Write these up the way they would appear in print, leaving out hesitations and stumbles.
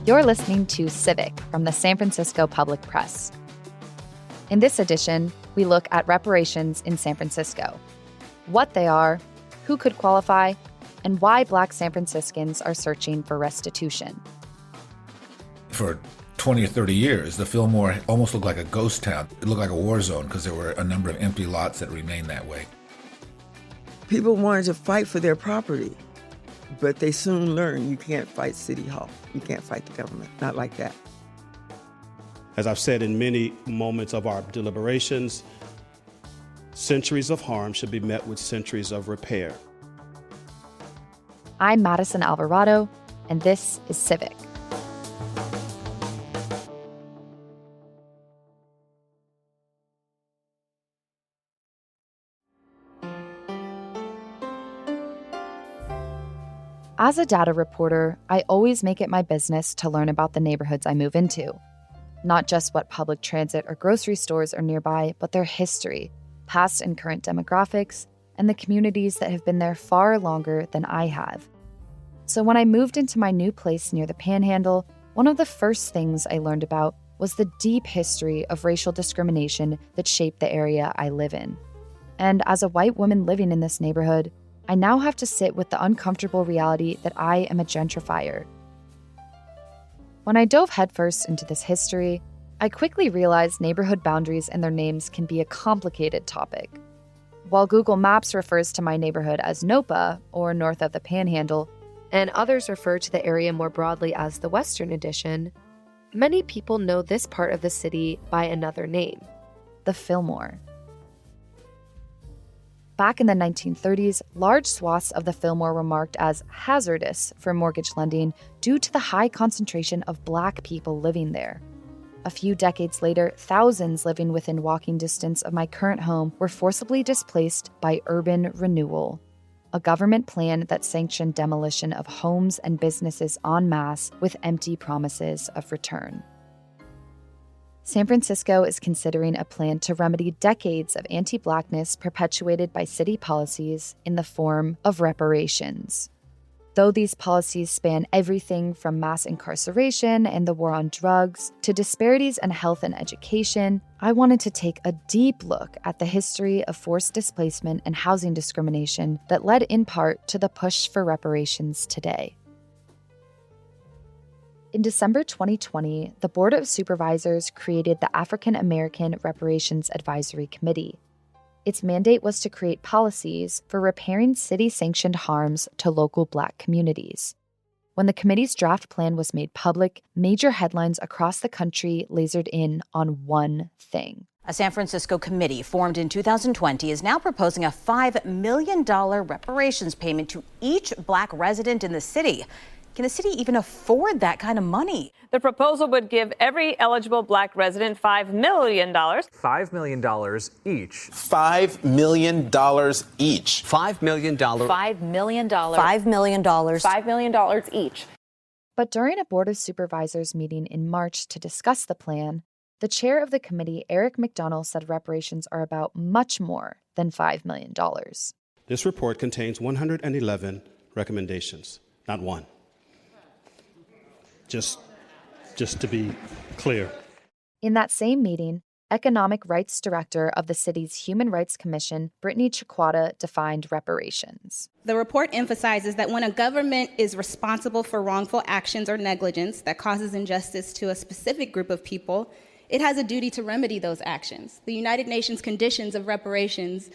You're listening to Civic from the San Francisco Public Press. In this edition, we look at reparations in San Francisco, what they are, who could qualify, and why Black San Franciscans are searching for restitution. For 20 or 30 years, the Fillmore almost looked like a ghost town. It looked like a war zone because there were a number of empty lots that remained that way. People wanted to fight for their property, but they soon learned you can't fight City Hall. You can't fight the government, not like that. As I've said in many moments of our deliberations, centuries of harm should be met with centuries of repair. I'm Madison Alvarado, and this is Civic. As a data reporter, I always make it my business to learn about the neighborhoods I move into. Not just what public transit or grocery stores are nearby, but their history, past and current demographics, and the communities that have been there far longer than I have. So when I moved into my new place near the Panhandle, one of the first things I learned about was the deep history of racial discrimination that shaped the area I live in. And as a white woman living in this neighborhood, I now have to sit with the uncomfortable reality that I am a gentrifier. When I dove headfirst into this history, I quickly realized neighborhood boundaries and their names can be a complicated topic. While Google Maps refers to my neighborhood as NOPA, or north of the Panhandle, and others refer to the area more broadly as the Western Addition, many people know this part of the city by another name, the Fillmore. Back in the 1930s, large swaths of the Fillmore were marked as hazardous for mortgage lending due to the high concentration of Black people living there. A few decades later, thousands living within walking distance of my current home were forcibly displaced by urban renewal, a government plan that sanctioned demolition of homes and businesses en masse with empty promises of return. San Francisco is considering a plan to remedy decades of anti-Blackness perpetuated by city policies in the form of reparations. Though these policies span everything from mass incarceration and the war on drugs to disparities in health and education, I wanted to take a deep look at the history of forced displacement and housing discrimination that led in part to the push for reparations today. In December 2020, the Board of Supervisors created the African American Reparations Advisory Committee. Its mandate was to create policies for repairing city-sanctioned harms to local Black communities. When the committee's draft plan was made public, major headlines across the country lasered in on one thing. A San Francisco committee formed in 2020 is now proposing a $5 million reparations payment to each Black resident in the city. Can the city even afford that kind of money? The proposal would give every eligible Black resident $5 million. $5 million each. $5 million each. $5 million. $5 million. $5 million. $5 million each. But during a Board of Supervisors meeting in March to discuss the plan, the chair of the committee, Eric McDonald, said reparations are about much more than $5 million. This report contains 111 recommendations, not one. Just to be clear. In that same meeting, Economic Rights Director of the city's Human Rights Commission, Brittany Chiquata, defined reparations. The report emphasizes that when a government is responsible for wrongful actions or negligence that causes injustice to a specific group of people, it has a duty to remedy those actions. The United Nations Conditions of Reparations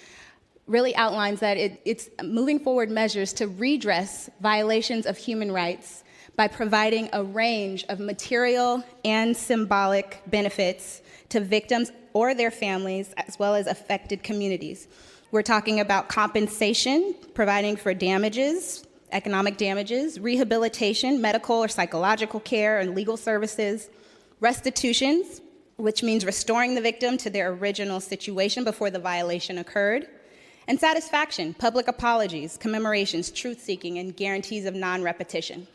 really outlines that it's moving forward measures to redress violations of human rights by providing a range of material and symbolic benefits to victims or their families, as well as affected communities. We're talking about compensation, providing for damages, economic damages, rehabilitation, medical or psychological care and legal services, restitutions, which means restoring the victim to their original situation before the violation occurred, and satisfaction, public apologies, commemorations, truth-seeking, and guarantees of non-repetition.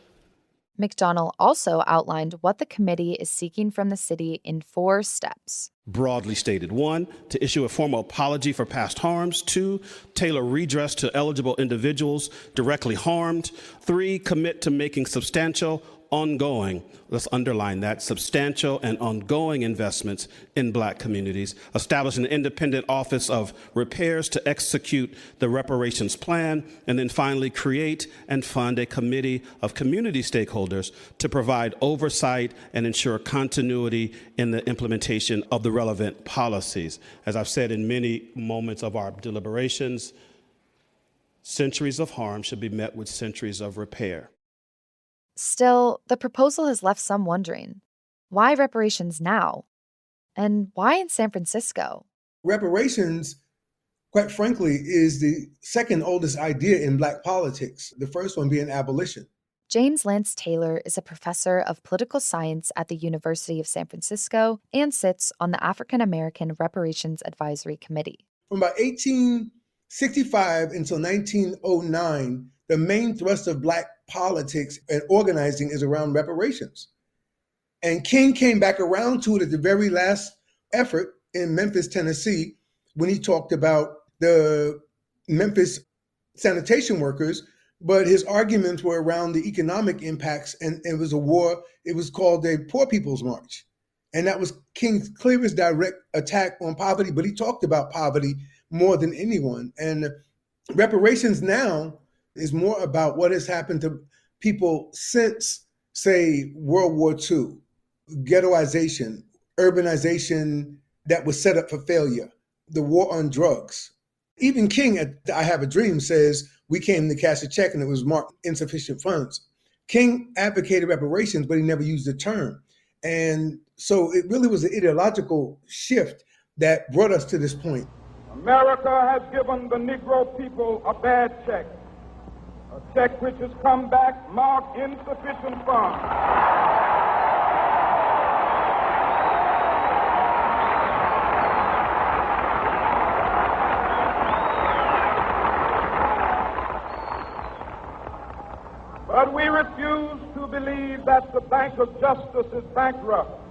McDonald also outlined what the committee is seeking from the city in 4 steps. broadly stated. 1, to issue a formal apology for past harms. 2, tailor redress to eligible individuals directly harmed. 3, commit to making substantial, ongoing, let's underline that, substantial and ongoing investments in Black communities. Establish an independent office of repairs to execute the reparations plan. And then finally, create and fund a committee of community stakeholders to provide oversight and ensure continuity in the implementation of the relevant policies. As I've said in many moments of our deliberations, centuries of harm should be met with centuries of repair. Still, the proposal has left some wondering, why reparations now? And why in San Francisco? Reparations, quite frankly, is the second oldest idea in Black politics, the first one being abolition. James Lance Taylor is a professor of political science at the University of San Francisco and sits on the African American Reparations Advisory Committee. From about 1865 until 1909, the main thrust of Black politics and organizing is around reparations. And King came back around to it at the very last effort in Memphis, Tennessee, when he talked about the Memphis sanitation workers, but his arguments were around the economic impacts, and it was a war. It was called the Poor People's March. And that was King's clearest direct attack on poverty, but he talked about poverty more than anyone. And reparations now is more about what has happened to people since, say, World War II, ghettoization, urbanization that was set up for failure, the war on drugs. Even King at I Have a Dream says, we came to cash a check and it was marked insufficient funds. King advocated reparations, but he never used the term. And so it really was an ideological shift that brought us to this point. America has given the Negro people a bad check. A check which has come back marked insufficient funds. But we refuse to believe that the Bank of Justice is bankrupt.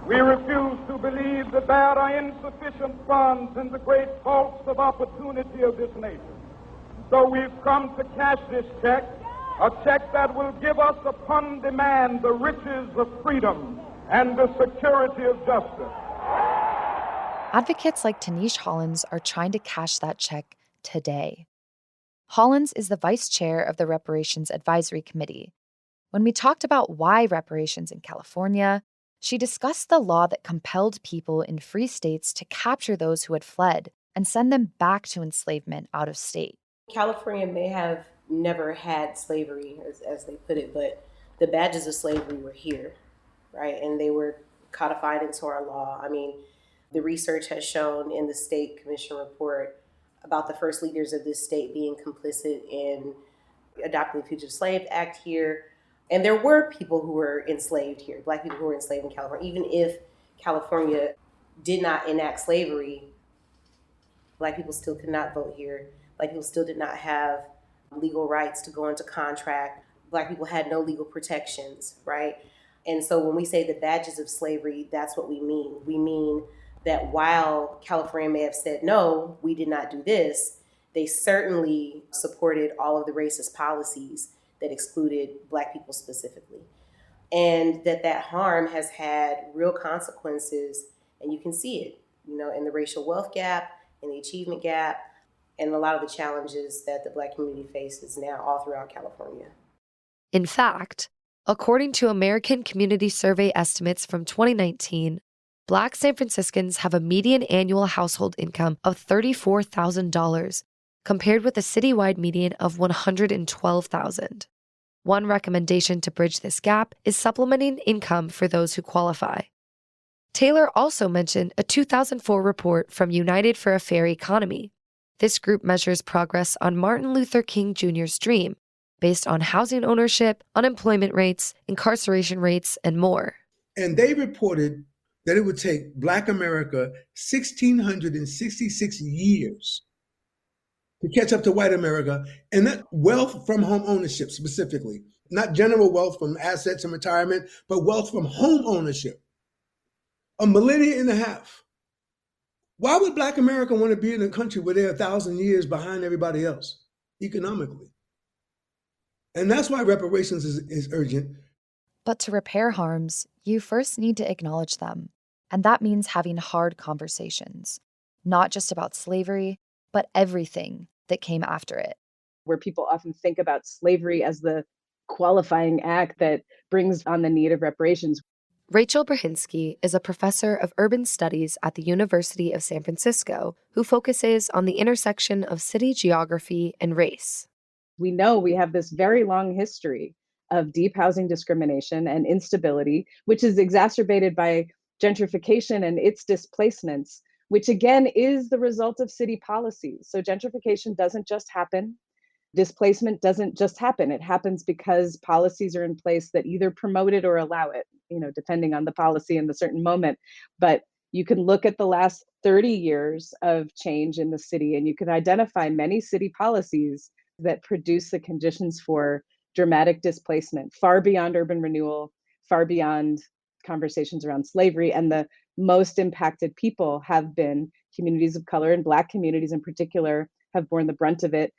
We refuse to believe that there are insufficient funds in the great vaults of opportunity of this nation. So we've come to cash this check, a check that will give us upon demand the riches of freedom and the security of justice. Advocates like Tanish Hollins are trying to cash that check today. Hollins is the vice chair of the Reparations Advisory Committee. When we talked about why reparations in California, she discussed the law that compelled people in free states to capture those who had fled and send them back to enslavement out of state. California may have never had slavery, as they put it, but the badges of slavery were here, right? And they were codified into our law. I mean, the research has shown in the state commission report about the first leaders of this state being complicit in adopting the Fugitive Slave Act here. And there were people who were enslaved here, Black people who were enslaved in California. Even if California did not enact slavery, Black people still could not vote here. Black people still did not have legal rights to go into contract. Black people had no legal protections, right? And so when we say the badges of slavery, that's what we mean. We mean that while California may have said, no, we did not do this, they certainly supported all of the racist policies that excluded Black people specifically. And that harm has had real consequences, and you can see it, in the racial wealth gap, in the achievement gap, and a lot of the challenges that the Black community faces now all throughout California. In fact, according to American Community Survey estimates from 2019, Black San Franciscans have a median annual household income of $34,000, compared with a citywide median of $112,000. One recommendation to bridge this gap is supplementing income for those who qualify. Taylor also mentioned a 2004 report from United for a Fair Economy. This group measures progress on Martin Luther King Jr.'s dream, based on housing ownership, unemployment rates, incarceration rates, and more. And they reported that it would take Black America 1,666 years to catch up to white America, and that wealth from home ownership specifically, not general wealth from assets and retirement, but wealth from home ownership. A millennia and a half. Why would Black America want to be in a country where they're 1,000 years behind everybody else economically? And that's why reparations is urgent. But to repair harms, you first need to acknowledge them. And that means having hard conversations, not just about slavery, but everything that came after it. Where people often think about slavery as the qualifying act that brings on the need of reparations. Rachel Brzezinski is a professor of urban studies at the University of San Francisco who focuses on the intersection of city geography and race. We know we have this very long history of deep housing discrimination and instability, which is exacerbated by gentrification and its displacements, which again is the result of city policies. So gentrification doesn't just happen. Displacement doesn't just happen. It happens because policies are in place that either promote it or allow it, depending on the policy in the certain moment. But you can look at the last 30 years of change in the city, and you can identify many city policies that produce the conditions for dramatic displacement, far beyond urban renewal, far beyond conversations around slavery. And the most impacted people have been communities of color, and Black communities in particular have borne the brunt of it.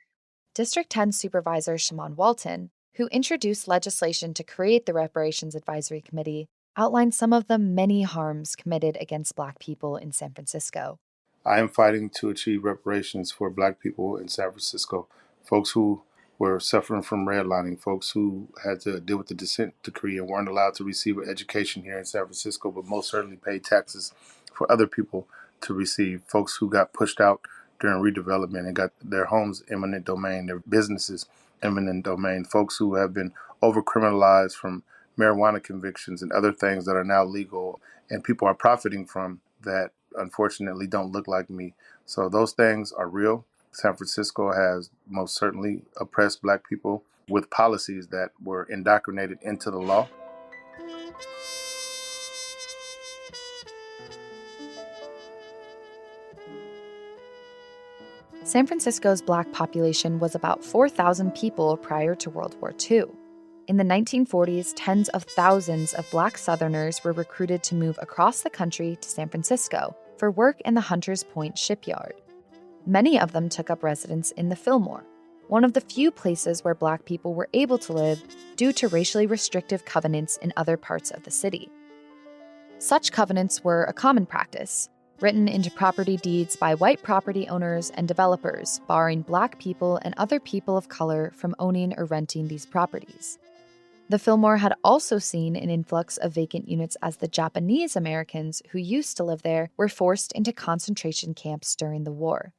District 10 Supervisor Shimon Walton, who introduced legislation to create the Reparations Advisory Committee, outlined some of the many harms committed against Black people in San Francisco. I am fighting to achieve reparations for Black people in San Francisco, folks who were suffering from redlining, folks who had to deal with the dissent decree and weren't allowed to receive an education here in San Francisco, but most certainly paid taxes for other people to receive, folks who got pushed out during redevelopment and got their homes eminent domain, their businesses eminent domain, folks who have been over-criminalized from marijuana convictions and other things that are now legal and people are profiting from that unfortunately don't look like me. So those things are real. San Francisco has most certainly oppressed Black people with policies that were indoctrinated into the law. San Francisco's Black population was about 4,000 people prior to World War II. In the 1940s, tens of thousands of Black Southerners were recruited to move across the country to San Francisco for work in the Hunters Point shipyard. Many of them took up residence in the Fillmore, one of the few places where Black people were able to live due to racially restrictive covenants in other parts of the city. Such covenants were a common practice, written into property deeds by white property owners and developers, barring Black people and other people of color from owning or renting these properties. The Fillmore had also seen an influx of vacant units as the Japanese Americans who used to live there were forced into concentration camps during the war.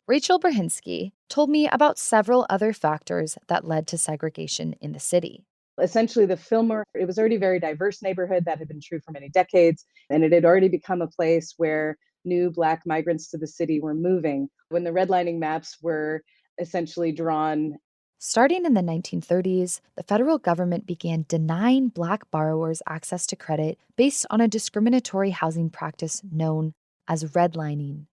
Rachel Brzezinski told me about several other factors that led to segregation in the city. Essentially, the Fillmore, it was already a very diverse neighborhood that had been true for many decades, and it had already become a place where new Black migrants to the city were moving. When the redlining maps were essentially drawn, starting in the 1930s, the federal government began denying Black borrowers access to credit based on a discriminatory housing practice known as redlining.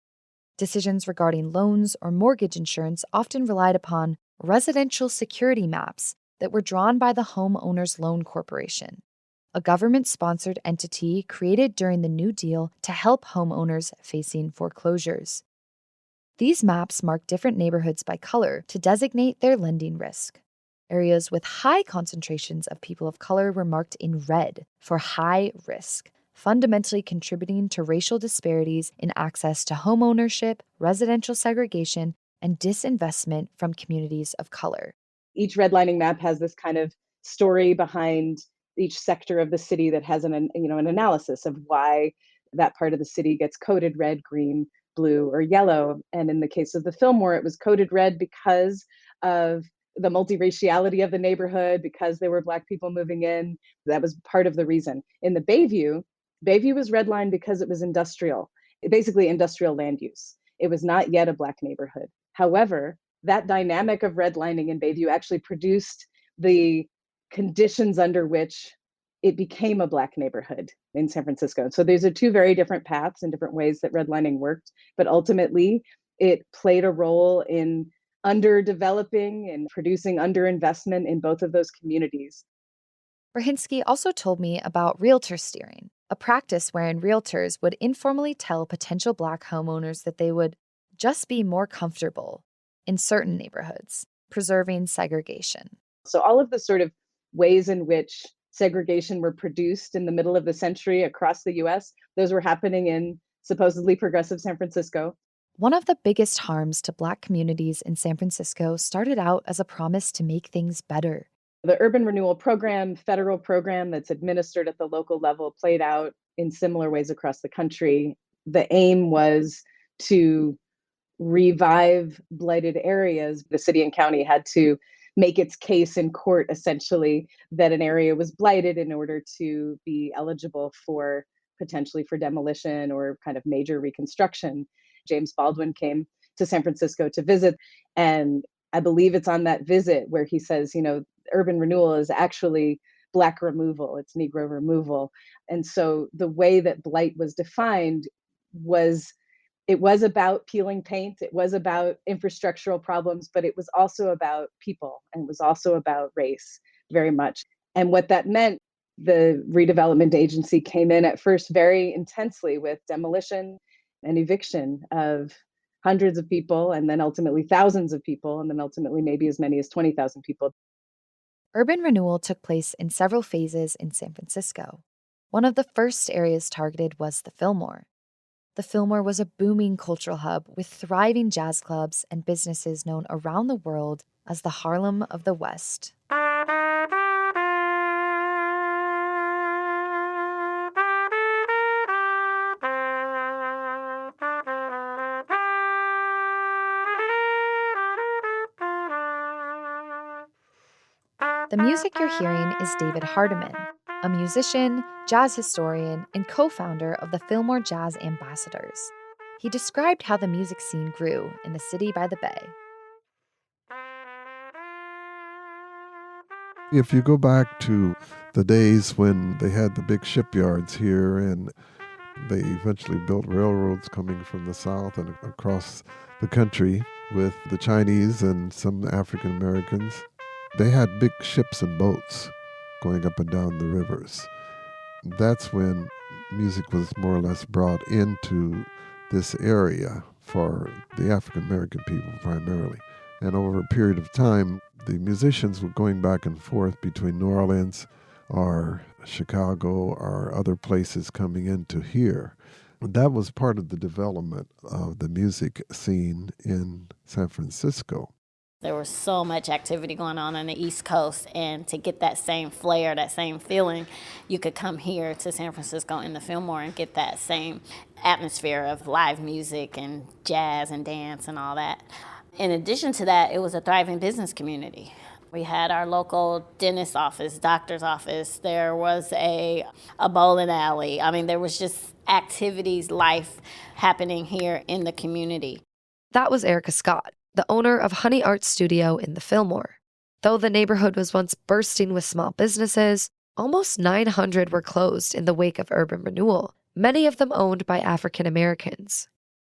Decisions regarding loans or mortgage insurance often relied upon residential security maps that were drawn by the Homeowners Loan Corporation, a government-sponsored entity created during the New Deal to help homeowners facing foreclosures. These maps mark different neighborhoods by color to designate their lending risk. Areas with high concentrations of people of color were marked in red for high risk, fundamentally contributing to racial disparities in access to homeownership, residential segregation, and disinvestment from communities of color. Each redlining map has this kind of story behind each sector of the city that has an analysis of why that part of the city gets coded red, green, blue, or yellow. And in the case of the Fillmore, it was coded red because of the multiraciality of the neighborhood, because there were Black people moving in. That was part of the reason. In the Bayview was redlined because it was industrial, basically industrial land use. It was not yet a Black neighborhood. However, that dynamic of redlining in Bayview actually produced the conditions under which it became a Black neighborhood in San Francisco. So these are two very different paths and different ways that redlining worked, but ultimately it played a role in underdeveloping and producing underinvestment in both of those communities. Brzezinski also told me about realtor steering, a practice wherein realtors would informally tell potential Black homeowners that they would just be more comfortable in certain neighborhoods, preserving segregation. So all of the sort of ways in which segregation were produced in the middle of the century across the US, those were happening in supposedly progressive San Francisco. One of the biggest harms to Black communities in San Francisco started out as a promise to make things better. The urban renewal program, federal program that's administered at the local level, played out in similar ways across the country. The aim was to revive blighted areas. The city and county had to make its case in court, essentially, that an area was blighted in order to be eligible for potentially for demolition or kind of major reconstruction. James Baldwin came to San Francisco to visit, and I believe it's on that visit where he says, urban renewal is actually Black removal, it's Negro removal. And so the way that blight was defined was, it was about peeling paint, it was about infrastructural problems, but it was also about people, and it was also about race, very much. And what that meant, the redevelopment agency came in at first very intensely with demolition and eviction of hundreds of people, and then ultimately thousands of people, and then ultimately maybe as many as 20,000 people. Urban renewal took place in several phases in San Francisco. One of the first areas targeted was the Fillmore. The Fillmore was a booming cultural hub with thriving jazz clubs and businesses known around the world as the Harlem of the West. The music you're hearing is David Hardiman, a musician, jazz historian, and co-founder of the Fillmore Jazz Ambassadors. He described how the music scene grew in the city by the bay. If you go back to the days when they had the big shipyards here and they eventually built railroads coming from the south and across the country with the Chinese and some African Americans, they had big ships and boats going up and down the rivers. That's when music was more or less brought into this area for the African American people primarily. And over a period of time, the musicians were going back and forth between New Orleans or Chicago or other places coming into here. That was part of the development of the music scene in San Francisco. There was so much activity going on the East Coast, and to get that same flair, that same feeling, you could come here to San Francisco in the Fillmore and get that same atmosphere of live music and jazz and dance and all that. In addition to that, it was a thriving business community. We had our local dentist's office, doctor's office. There was a bowling alley. I mean, there was just activities, life happening here in the community. That was Erica Scott, the owner of Honey Art Studio in the Fillmore. Though the neighborhood was once bursting with small businesses, almost 900 were closed in the wake of urban renewal, many of them owned by African Americans.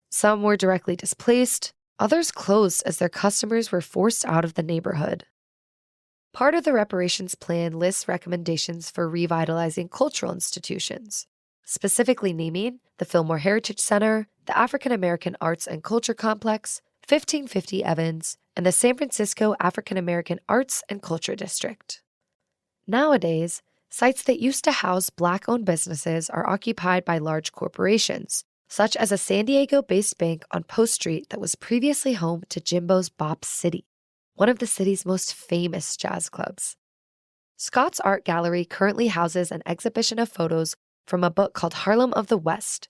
Some were directly displaced, others closed as their customers were forced out of the neighborhood. Part of the reparations plan lists recommendations for revitalizing cultural institutions, specifically naming the Fillmore Heritage Center, the African American Arts and Culture Complex, 1550 Evans, and the San Francisco African American Arts and Culture District. Nowadays, sites that used to house Black-owned businesses are occupied by large corporations, such as a San Diego-based bank on Post Street that was previously home to Jimbo's Bop City, one of the city's most famous jazz clubs. Scott's Art Gallery currently houses an exhibition of photos from a book called Harlem of the West.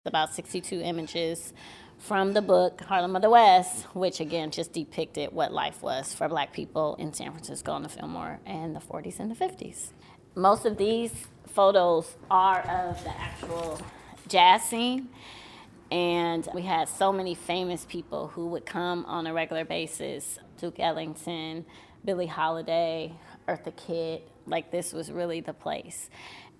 About 62 images from the book Harlem of the West, which again just depicted what life was for Black people in San Francisco in the Fillmore in the 40s and the 50s. Most of these photos are of the actual jazz scene, and we had so many famous people who would come on a regular basis. Duke Ellington, Billie Holiday, Eartha Kitt, like this was really the place.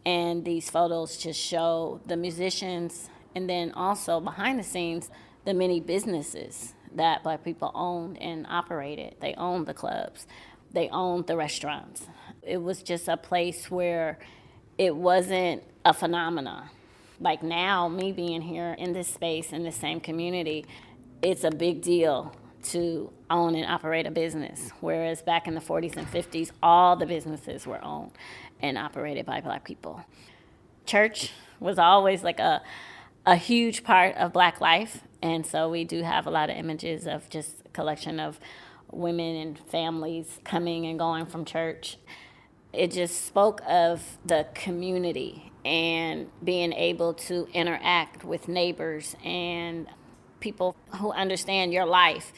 And these photos just show the musicians, and then also behind the scenes, the many businesses that Black people owned and operated. They owned the clubs. They owned the restaurants. It was just a place where it wasn't a phenomenon. Like now, me being here in this space, in the same community, it's a big deal to own and operate a business. Whereas back in the 40s and 50s, all the businesses were owned and operated by Black people. Church was always like a huge part of Black life. And so we do have a lot of images of just a collection of women and families coming and going from church. It just spoke of the community and being able to interact with neighbors and people who understand your life.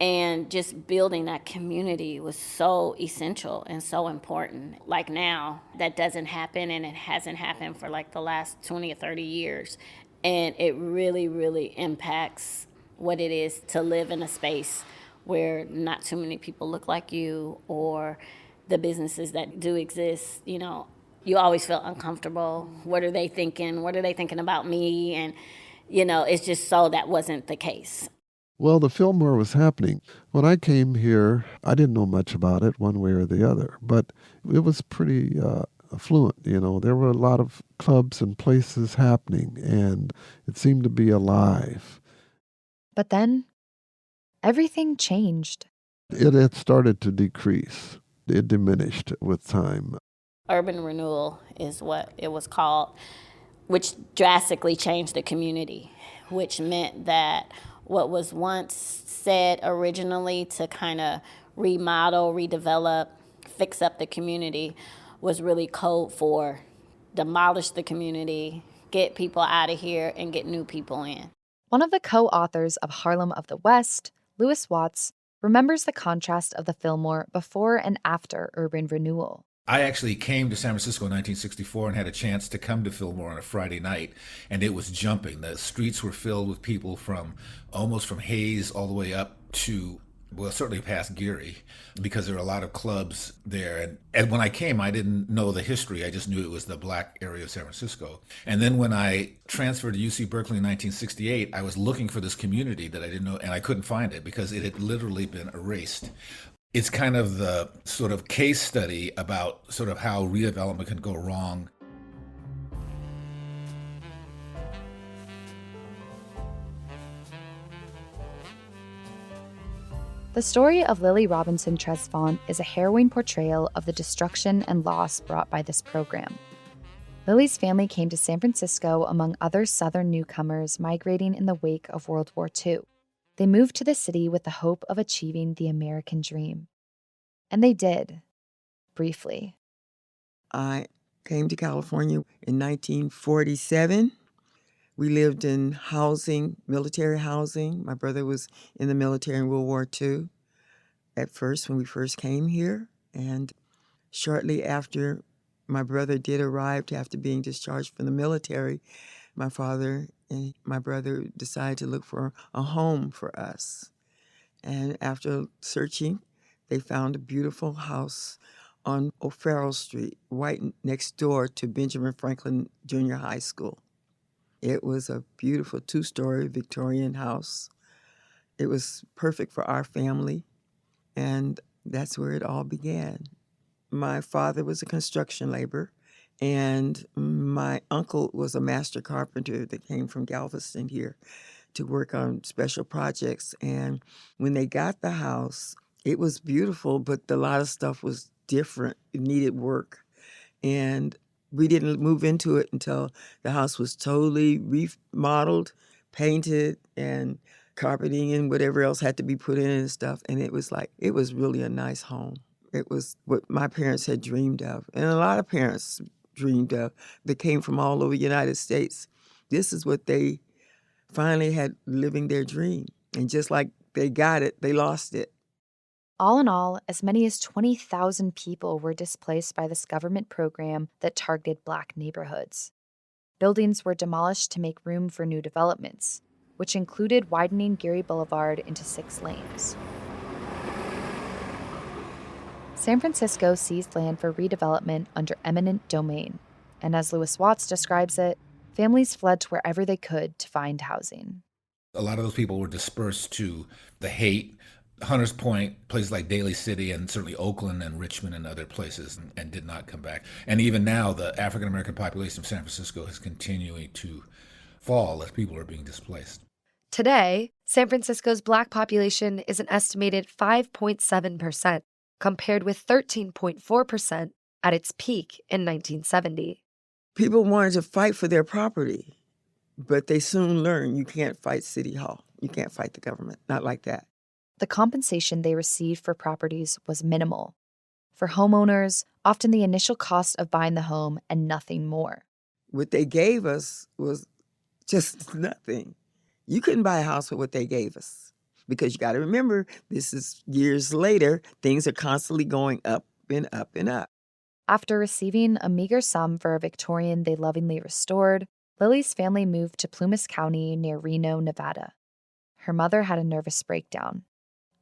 And just building that community was so essential and so important. Like now, that doesn't happen, and it hasn't happened for like the last 20 or 30 years. And it really, really impacts what it is to live in a space where not too many people look like you, or the businesses that do exist, you know, you always feel uncomfortable. What are they thinking? What are they thinking about me? And, you know, it's just so that wasn't the case. Well, the Fillmore was happening. When I came here, I didn't know much about it one way or the other, but it was pretty affluent. You know, there were a lot of clubs and places happening, and it seemed to be alive. But then, everything changed. It had started to decrease. It diminished with time. Urban renewal is what it was called, which drastically changed the community, which meant that what was once said originally to kind of remodel, redevelop, fix up the community was really code for demolish the community, get people out of here, and get new people in. One of the co-authors of Harlem of the West, Louis Watts, remembers the contrast of the Fillmore before and after urban renewal. I actually came to San Francisco in 1964 and had a chance to come to Fillmore on a Friday night, and it was jumping. The streets were filled with people from almost from Hayes all the way up to, well, certainly past Geary, because there were a lot of clubs there. And when I came, I didn't know the history. I just knew it was the Black area of San Francisco. And then when I transferred to UC Berkeley in 1968, I was looking for this community that I didn't know, and I couldn't find it because it had literally been erased. It's kind of the sort of case study about sort of how redevelopment can go wrong. The story of Lily Robinson Tresvant is a harrowing portrayal of the destruction and loss brought by this program. Lily's family came to San Francisco among other Southern newcomers migrating in the wake of World War II. They moved to the city with the hope of achieving the American dream. And they did, briefly. I came to California in 1947. We lived in housing, military housing. My brother was in the military in World War II at first when we first came here. And shortly after my brother did arrive after being discharged from the military, my father and my brother decided to look for a home for us. And after searching, they found a beautiful house on O'Farrell Street, right next door to Benjamin Franklin Junior High School. It was a beautiful two-story Victorian house. It was perfect for our family, and that's where it all began. My father was a construction laborer, and my uncle was a master carpenter that came from Galveston here to work on special projects. And when they got the house, it was beautiful, but a lot of stuff was different. It needed work. And we didn't move into it until the house was totally remodeled, painted, and carpeting and whatever else had to be put in and stuff. And it was really a nice home. It was what my parents had dreamed of, and a lot of parents dreamed of that came from all over the United States. This is what they finally had living their dream. And just like they got it, they lost it. All in all, as many as 20,000 people were displaced by this government program that targeted Black neighborhoods. Buildings were demolished to make room for new developments, which included widening Geary Boulevard into 6 lanes. San Francisco seized land for redevelopment under eminent domain, and as Louis Watts describes it, families fled to wherever they could to find housing. A lot of those people were dispersed to the Haight, Hunters Point, places like Daly City, and certainly Oakland and Richmond and other places, and did not come back. And even now, the African-American population of San Francisco is continuing to fall as people are being displaced. Today, San Francisco's Black population is an estimated 5.7%, compared with 13.4% at its peak in 1970. People wanted to fight for their property, but they soon learned you can't fight City Hall. You can't fight the government. Not like that. The compensation they received for properties was minimal. For homeowners, often the initial cost of buying the home and nothing more. What they gave us was just nothing. You couldn't buy a house with what they gave us, because you got to remember, this is years later. Things are constantly going up and up and up. After receiving a meager sum for a Victorian they lovingly restored, Lily's family moved to Plumas County near Reno, Nevada. Her mother had a nervous breakdown.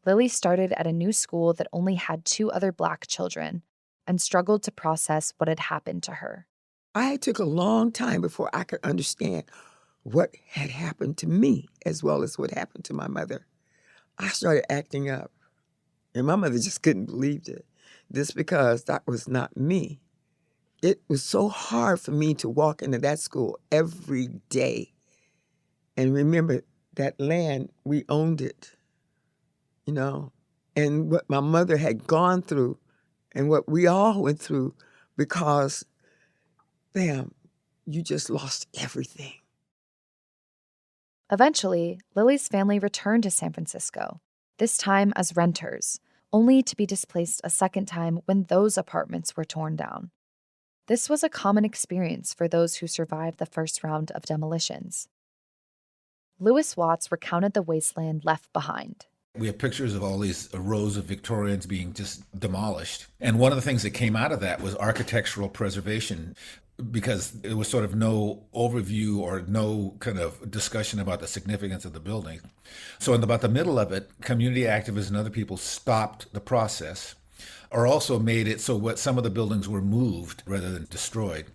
Lily started at a new school that only had 2 other Black children and struggled to process what had happened to her. I took a long time before I could understand what had happened to me as well as what happened to my mother. I started acting up, and my mother just couldn't believe it. This because that was not me. It was so hard for me to walk into that school every day and remember that land, we owned it, you know, and what my mother had gone through and what we all went through, because, bam, you just lost everything. Eventually, Lily's family returned to San Francisco, this time as renters, only to be displaced a second time when those apartments were torn down. This was a common experience for those who survived the first round of demolitions. Lewis Watts recounted the wasteland left behind. We have pictures of all these rows of Victorians being just demolished. And one of the things that came out of that was architectural preservation, because there was sort of no overview or no kind of discussion about the significance of the building. So in about the middle of it, community activists and other people stopped the process, or also made it so what some of the buildings were moved rather than destroyed.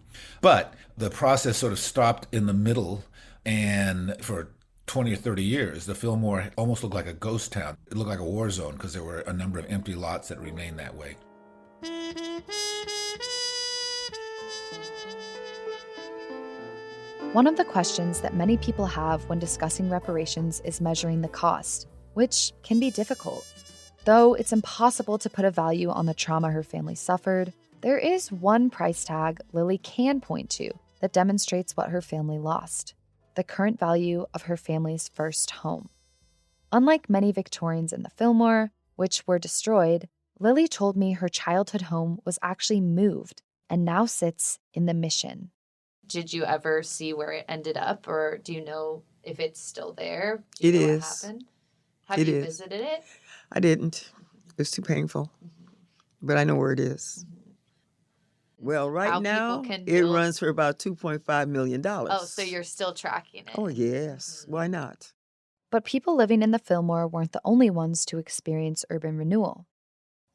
But the process sort of stopped in the middle, and for 20 or 30 years, the Fillmore almost looked like a ghost town. It looked like a war zone because there were a number of empty lots that remained that way. One of the questions that many people have when discussing reparations is measuring the cost, which can be difficult. Though it's impossible to put a value on the trauma her family suffered, there is one price tag Lily can point to that demonstrates what her family lost: the current value of her family's first home. Unlike many Victorians in the Fillmore, which were destroyed, Lily told me her childhood home was actually moved and now sits in the Mission. Did you ever see where it ended up, or do you know if it's still there? It know is. What happened? Have you visited it? I didn't. It was too painful. But I know where it is. Well, right now, it runs for about $2.5 million. Oh, so you're still tracking it. Oh, yes. Why not? But people living in the Fillmore weren't the only ones to experience urban renewal.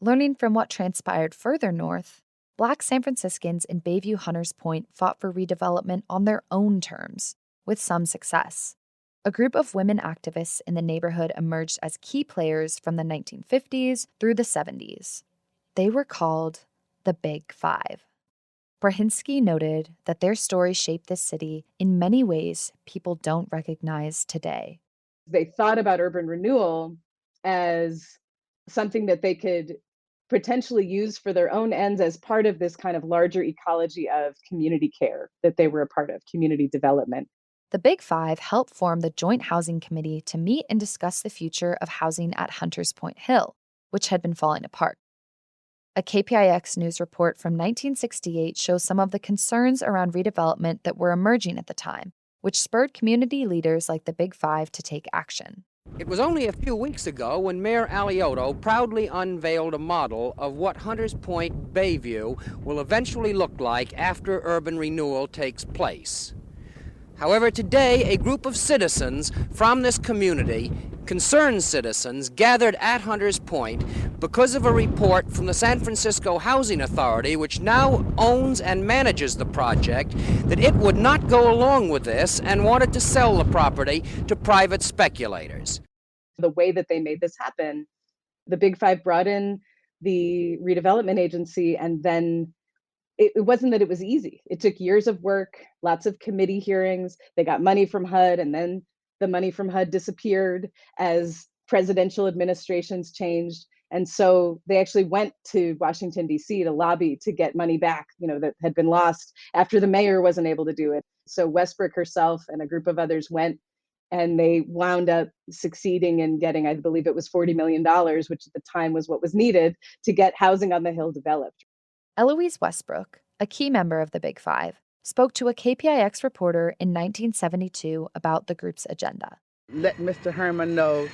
Learning from what transpired further north, Black San Franciscans in Bayview Hunters Point fought for redevelopment on their own terms, with some success. A group of women activists in the neighborhood emerged as key players from the 1950s through the 70s. They were called the Big Five. Brahinsky noted that their story shaped this city in many ways people don't recognize today. They thought about urban renewal as something that they could potentially use for their own ends as part of this kind of larger ecology of community care that they were a part of, community development. The Big Five helped form the Joint Housing Committee to meet and discuss the future of housing at Hunters Point Hill, which had been falling apart. A KPIX news report from 1968 shows some of the concerns around redevelopment that were emerging at the time, which spurred community leaders like the Big Five to take action. It was only a few weeks ago when Mayor Alioto proudly unveiled a model of what Hunters Point Bayview will eventually look like after urban renewal takes place. However, today, a group of citizens from this community, concerned citizens, gathered at Hunters Point, because of a report from the San Francisco Housing Authority, which now owns and manages the project, that it would not go along with this and wanted to sell the property to private speculators. The way that they made this happen, the Big Five brought in the redevelopment agency, and then it wasn't that it was easy. It took years of work, lots of committee hearings. They got money from HUD, and then the money from HUD disappeared as presidential administrations changed. And so they actually went to Washington, D.C. to lobby to get money back, that had been lost after the mayor wasn't able to do it. So Westbrook herself and a group of others went, and they wound up succeeding in getting, I believe it was $40 million, which at the time was what was needed to get housing on the Hill developed. Eloise Westbrook, a key member of the Big Five, spoke to a KPIX reporter in 1972 about the group's agenda. Let Mr. Herman know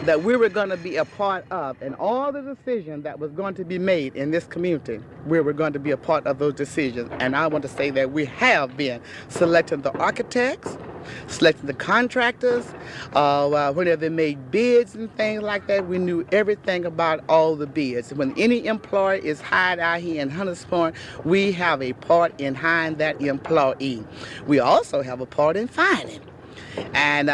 that we were going to be a part of, and all the decisions that was going to be made in this community, we were going to be a part of those decisions. And I want to say that we have been selecting the architects, selecting the contractors, whenever they made bids and things like that, we knew everything about all the bids. When any employee is hired out here in Hunters Point, we have a part in hiring that employee. We also have a part in fining. And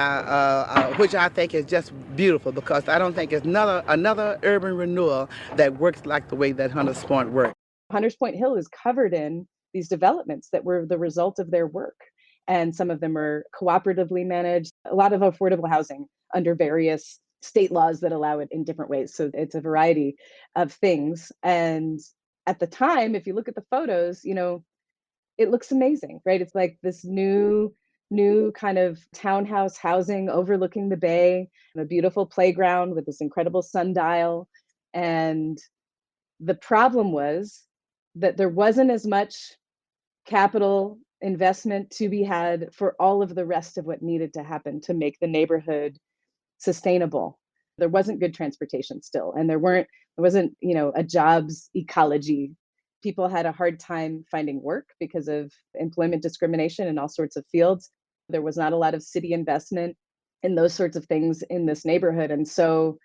which I think is just beautiful, because I don't think it's another urban renewal that works like the way that Hunters Point works. Hunters Point Hill is covered in these developments that were the result of their work. And some of them are cooperatively managed, a lot of affordable housing under various state laws that allow it in different ways. So it's a variety of things. And at the time, if you look at the photos, it looks amazing, right? It's like this new kind of townhouse housing overlooking the bay, a beautiful playground with this incredible sundial. And the problem was that there wasn't as much capital investment to be had for all of the rest of what needed to happen to make the neighborhood sustainable. There wasn't good transportation still, and there wasn't, a jobs ecology. People had a hard time finding work because of employment discrimination in all sorts of fields. There was not a lot of city investment in those sorts of things in this neighborhood. And so,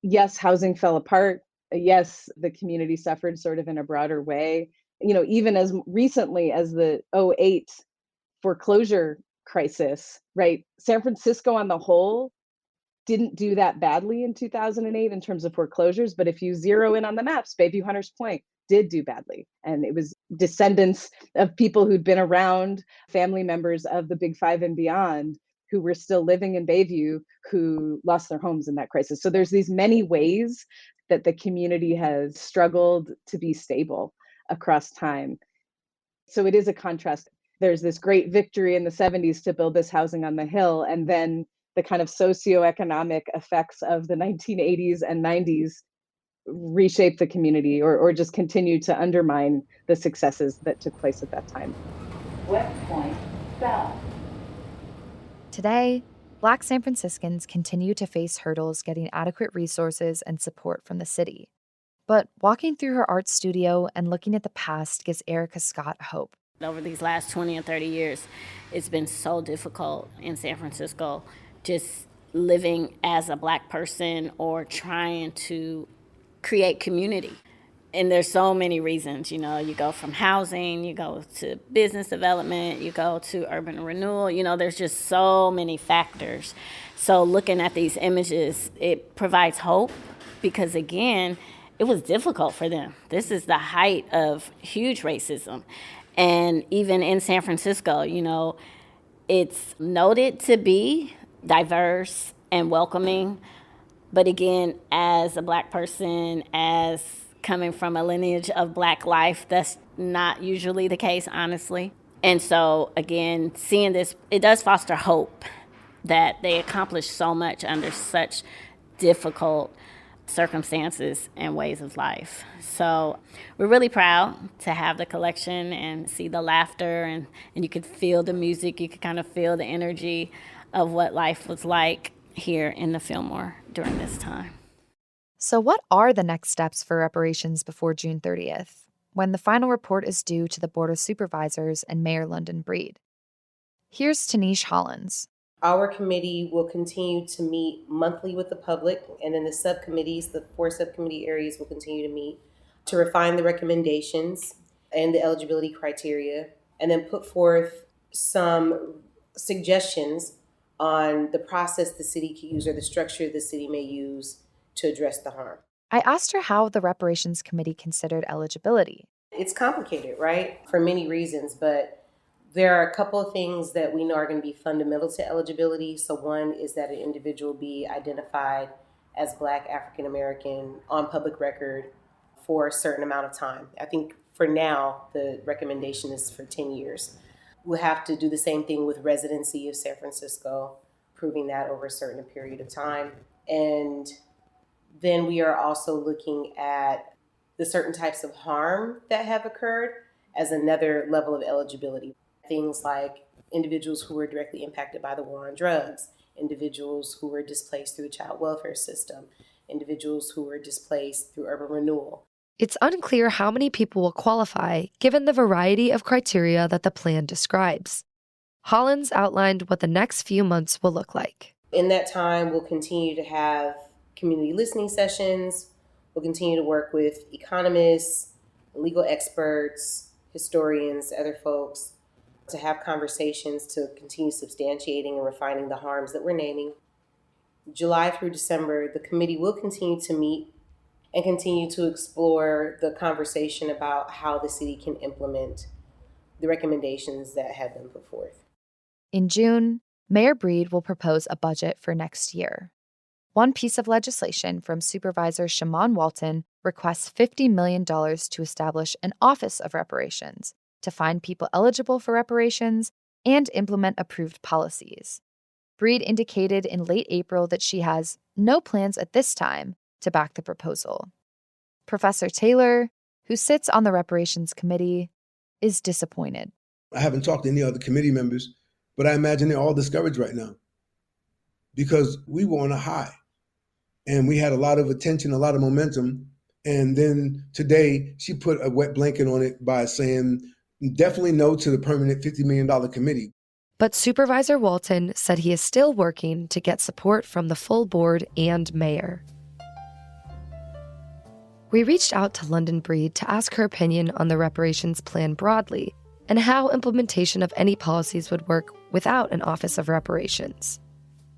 yes, housing fell apart. Yes, the community suffered sort of in a broader way. Even as recently as the 2008 foreclosure crisis, right? San Francisco on the whole didn't do that badly in 2008 in terms of foreclosures. But if you zero in on the maps, Bayview, Hunters Point did do badly. And it was descendants of people who'd been around, family members of the Big Five and beyond, who were still living in Bayview, who lost their homes in that crisis. So there's these many ways that the community has struggled to be stable across time. So it is a contrast. There's this great victory in the 70s to build this housing on the Hill, and then the kind of socioeconomic effects of the 1980s and 90s reshape the community or just continue to undermine the successes that took place at that time. West Point South. Today, Black San Franciscans continue to face hurdles getting adequate resources and support from the city. But walking through her art studio and looking at the past gives Erica Scott hope. Over these last 20 and 30 years, it's been so difficult in San Francisco, just living as a Black person or trying to create community. And there's so many reasons, you go from housing, you go to business development, you go to urban renewal, there's just so many factors. So looking at these images, it provides hope because, again, it was difficult for them. This is the height of huge racism. And even in San Francisco, it's noted to be diverse and welcoming. But again, as a Black person, as coming from a lineage of Black life, that's not usually the case, honestly. And so, again, seeing this, it does foster hope that they accomplished so much under such difficult circumstances and ways of life. So we're really proud to have the collection and see the laughter, and you could feel the music, you could kind of feel the energy of what life was like here in the Fillmore during this time. So what are the next steps for reparations before June 30th, when the final report is due to the Board of Supervisors and Mayor London Breed? Here's Tanish Hollins. Our committee will continue to meet monthly with the public, and then the subcommittees, the 4 subcommittee areas, will continue to meet to refine the recommendations and the eligibility criteria, and then put forth some suggestions on the process the city can use or the structure the city may use to address the harm. I asked her how the Reparations Committee considered eligibility. It's complicated, right? For many reasons, but there are a couple of things that we know are going to be fundamental to eligibility. So one is that an individual be identified as Black African American on public record for a certain amount of time. I think for now, the recommendation is for 10 years. We'll have to do the same thing with residency of San Francisco, proving that over a certain period of time. And then we are also looking at the certain types of harm that have occurred as another level of eligibility. Things like individuals who were directly impacted by the war on drugs, individuals who were displaced through the child welfare system, individuals who were displaced through urban renewal. It's unclear how many people will qualify given the variety of criteria that the plan describes. Hollins outlined what the next few months will look like. In that time, we'll continue to have community listening sessions. We'll continue to work with economists, legal experts, historians, other folks, to have conversations to continue substantiating and refining the harms that we're naming. July through December, the committee will continue to meet and continue to explore the conversation about how the city can implement the recommendations that have been put forth. In June, Mayor Breed will propose a budget for next year. One piece of legislation from Supervisor Shaman Walton requests $50 million to establish an Office of Reparations to find people eligible for reparations and implement approved policies. Breed indicated in late April that she has no plans at this time to back the proposal. Professor Taylor, who sits on the Reparations Committee, is disappointed. I haven't talked to any other committee members, but I imagine they're all discouraged right now because we were on a high and we had a lot of attention, a lot of momentum. And then today she put a wet blanket on it by saying definitely no to the permanent $50 million committee. But Supervisor Walton said he is still working to get support from the full board and mayor. We reached out to London Breed to ask her opinion on the reparations plan broadly and how implementation of any policies would work without an Office of Reparations.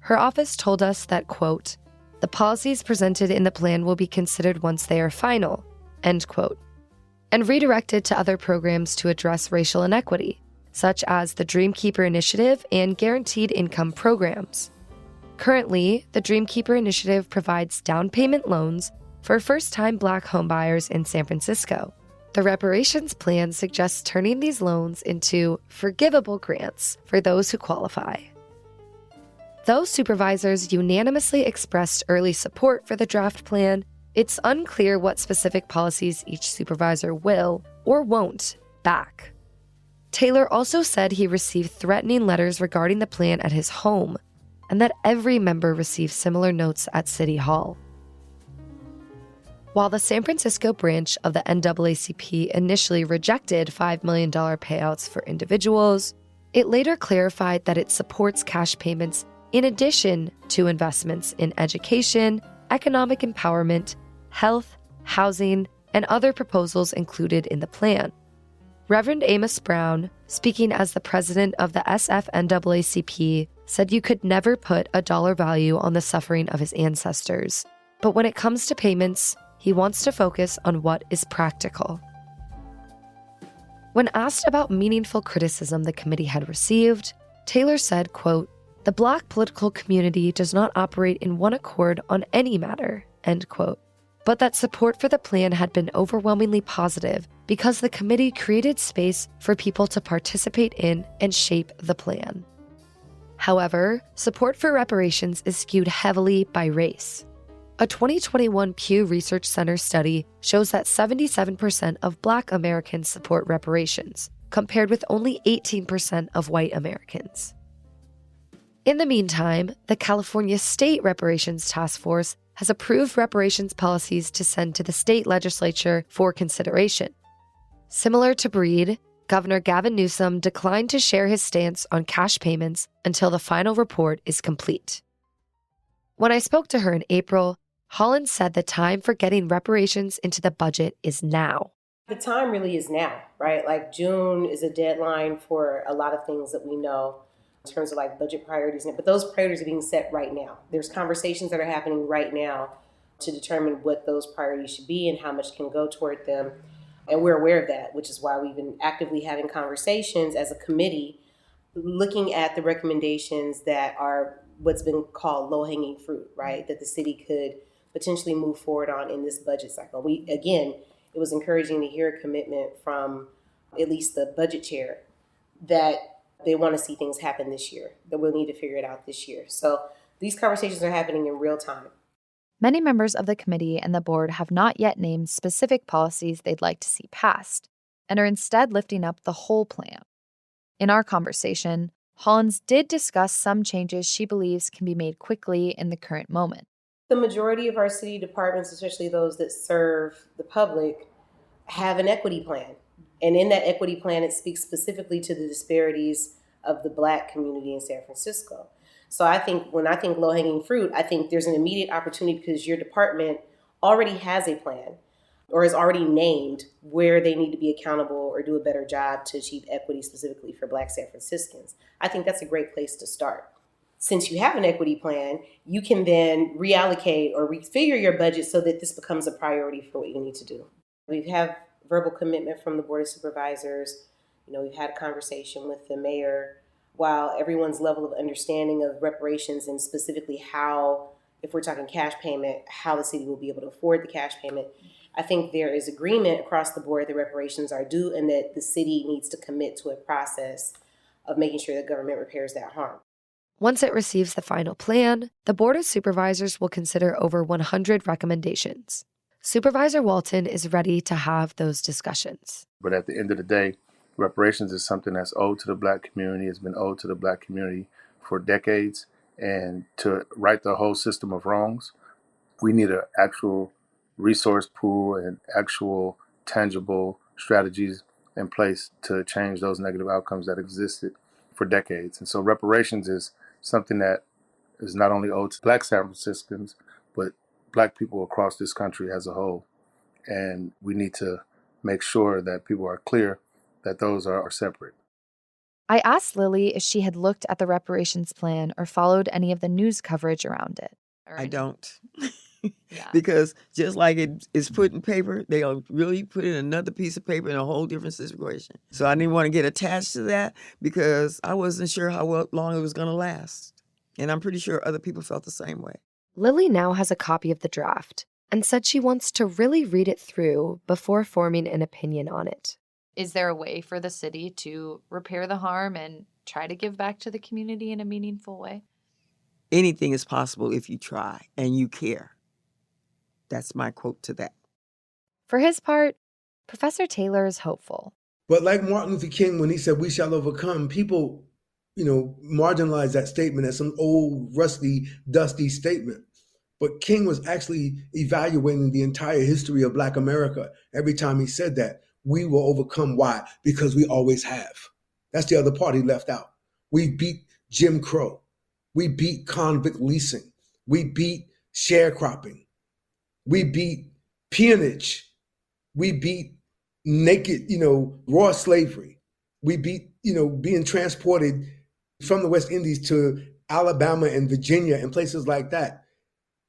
Her office told us that, quote, "The policies presented in the plan will be considered once they are final," end quote, and redirected to other programs to address racial inequity, such as the Dreamkeeper Initiative and Guaranteed Income programs. Currently, the Dreamkeeper Initiative provides down payment loans for first-time Black homebuyers in San Francisco. The reparations plan suggests turning these loans into forgivable grants for those who qualify. Though supervisors unanimously expressed early support for the draft plan, it's unclear what specific policies each supervisor will or won't back. Taylor also said he received threatening letters regarding the plan at his home, and that every member received similar notes at City Hall. While the San Francisco branch of the NAACP initially rejected $5 million payouts for individuals, it later clarified that it supports cash payments in addition to investments in education, economic empowerment, health, housing, and other proposals included in the plan. Reverend Amos Brown, speaking as the president of the SFNAACP, said you could never put a dollar value on the suffering of his ancestors. But when it comes to payments, he wants to focus on what is practical. When asked about meaningful criticism the committee had received, Taylor said, quote, "The Black political community does not operate in one accord on any matter," end quote, but that support for the plan had been overwhelmingly positive because the committee created space for people to participate in and shape the plan. However, support for reparations is skewed heavily by race. A 2021 Pew Research Center study shows that 77% of Black Americans support reparations, compared with only 18% of white Americans. In the meantime, the California State Reparations Task Force has approved reparations policies to send to the state legislature for consideration. Similar to Breed, Governor Gavin Newsom declined to share his stance on cash payments until the final report is complete. When I spoke to her in April, Holland said the time for getting reparations into the budget is now. The time really is now, right? Like June is a deadline for a lot of things that we know in terms of like budget priorities, but those priorities are being set right now. There's conversations that are happening right now to determine what those priorities should be and how much can go toward them. And we're aware of that, which is why we've been actively having conversations as a committee, looking at the recommendations that are what's been called low-hanging fruit, right? That the city could potentially move forward on in this budget cycle. It was encouraging to hear a commitment from at least the budget chair that they want to see things happen this year, that we'll need to figure it out this year. So these conversations are happening in real time. Many members of the committee and the board have not yet named specific policies they'd like to see passed, and are instead lifting up the whole plan. In our conversation, Hollins did discuss some changes she believes can be made quickly in the current moment. The majority of our city departments, especially those that serve the public, have an equity plan. And in that equity plan, it speaks specifically to the disparities of the Black community in San Francisco. So I think when I think low-hanging fruit, I think there's an immediate opportunity because your department already has a plan or is already named where they need to be accountable or do a better job to achieve equity specifically for Black San Franciscans. I think that's a great place to start. Since you have an equity plan, you can then reallocate or refigure your budget so that this becomes a priority for what you need to do. We have verbal commitment from the Board of Supervisors. We've had a conversation with the mayor. While everyone's level of understanding of reparations and specifically how, if we're talking cash payment, how the city will be able to afford the cash payment, I think there is agreement across the board that reparations are due and that the city needs to commit to a process of making sure that government repairs that harm. Once it receives the final plan, the Board of Supervisors will consider over 100 recommendations. Supervisor Walton is ready to have those discussions. But at the end of the day, reparations is something that's owed to the Black community. It's been owed to the Black community for decades. And to right the whole system of wrongs, we need an actual resource pool and actual tangible strategies in place to change those negative outcomes that existed for decades. And so reparations is something that is not only owed to Black San Franciscans, but Black people across this country as a whole. And we need to make sure that people are clear that those are separate. I asked Lily if she had looked at the reparations plan or followed any of the news coverage around it. I don't. Yeah. Because just like it is put in paper, they'll really put in another piece of paper in a whole different situation. So I didn't want to get attached to that because I wasn't sure how long it was going to last. And I'm pretty sure other people felt the same way. Lily now has a copy of the draft and said she wants to really read it through before forming an opinion on it. Is there a way for the city to repair the harm and try to give back to the community in a meaningful way? Anything is possible if you try and you care. That's my quote to that. For his part, Professor Taylor is hopeful. But like Martin Luther King, when he said, "We shall overcome," people, marginalize that statement as some old, rusty, dusty statement. But King was actually evaluating the entire history of Black America every time he said that. We will overcome. Why? Because we always have. That's the other part he left out. We beat Jim Crow. We beat convict leasing. We beat sharecropping. We beat peonage. We beat naked, raw slavery. We beat, being transported from the West Indies to Alabama and Virginia and places like that.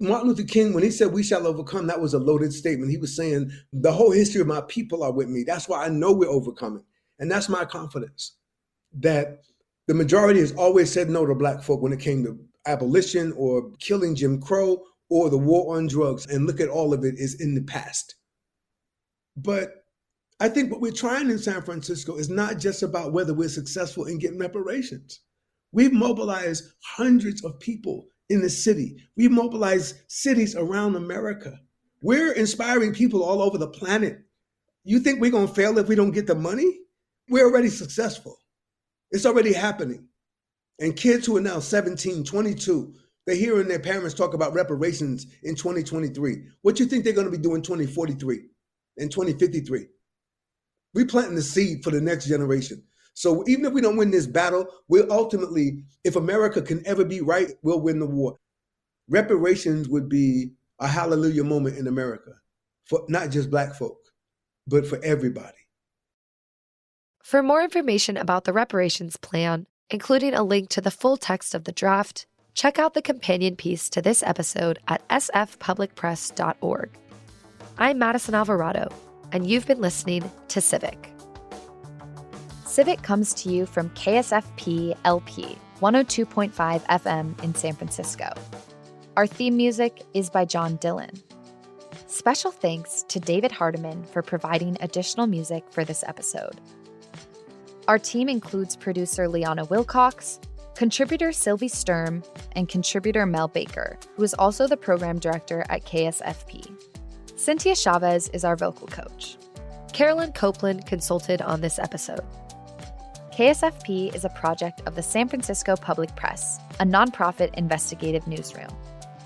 Martin Luther King, when he said, "We shall overcome," that was a loaded statement. He was saying, the whole history of my people are with me. That's why I know we're overcoming. And that's my confidence, that the majority has always said no to Black folk when it came to abolition or killing Jim Crow or the war on drugs. And look at all of it is in the past. But I think what we're trying in San Francisco is not just about whether we're successful in getting reparations. We've mobilized hundreds of people in the city. We've mobilized cities around America. We're inspiring people all over the planet. You think we're going to fail if we don't get the money? We're already successful. It's already happening. And kids who are now 17, 22, they're hearing their parents talk about reparations in 2023. What do you think they're going to be doing in 2043, in 2053? We're planting the seed for the next generation. So even if we don't win this battle, we'll ultimately, if America can ever be right, we'll win the war. Reparations would be a hallelujah moment in America for not just Black folk, but for everybody. For more information about the reparations plan, including a link to the full text of the draft, check out the companion piece to this episode at sfpublicpress.org. I'm Madison Alvarado, and you've been listening to Civic. Civic comes to you from KSFP LP 102.5 FM in San Francisco. Our theme music is by John Dillon. Special thanks to David Hardiman for providing additional music for this episode. Our team includes producer Liana Wilcox, contributor Sylvie Sturm, and contributor Mel Baker, who is also the program director at KSFP. Cynthia Chavez is our vocal coach. Carolyn Copeland consulted on this episode. KSFP is a project of the San Francisco Public Press, a nonprofit investigative newsroom.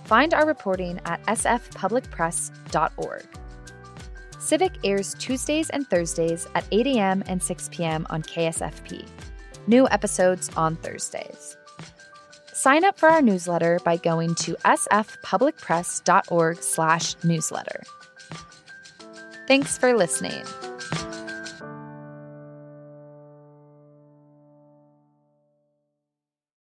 Find our reporting at sfpublicpress.org. Civic airs Tuesdays and Thursdays at 8 a.m. and 6 p.m. on KSFP. New episodes on Thursdays. Sign up for our newsletter by going to sfpublicpress.org/newsletter. Thanks for listening.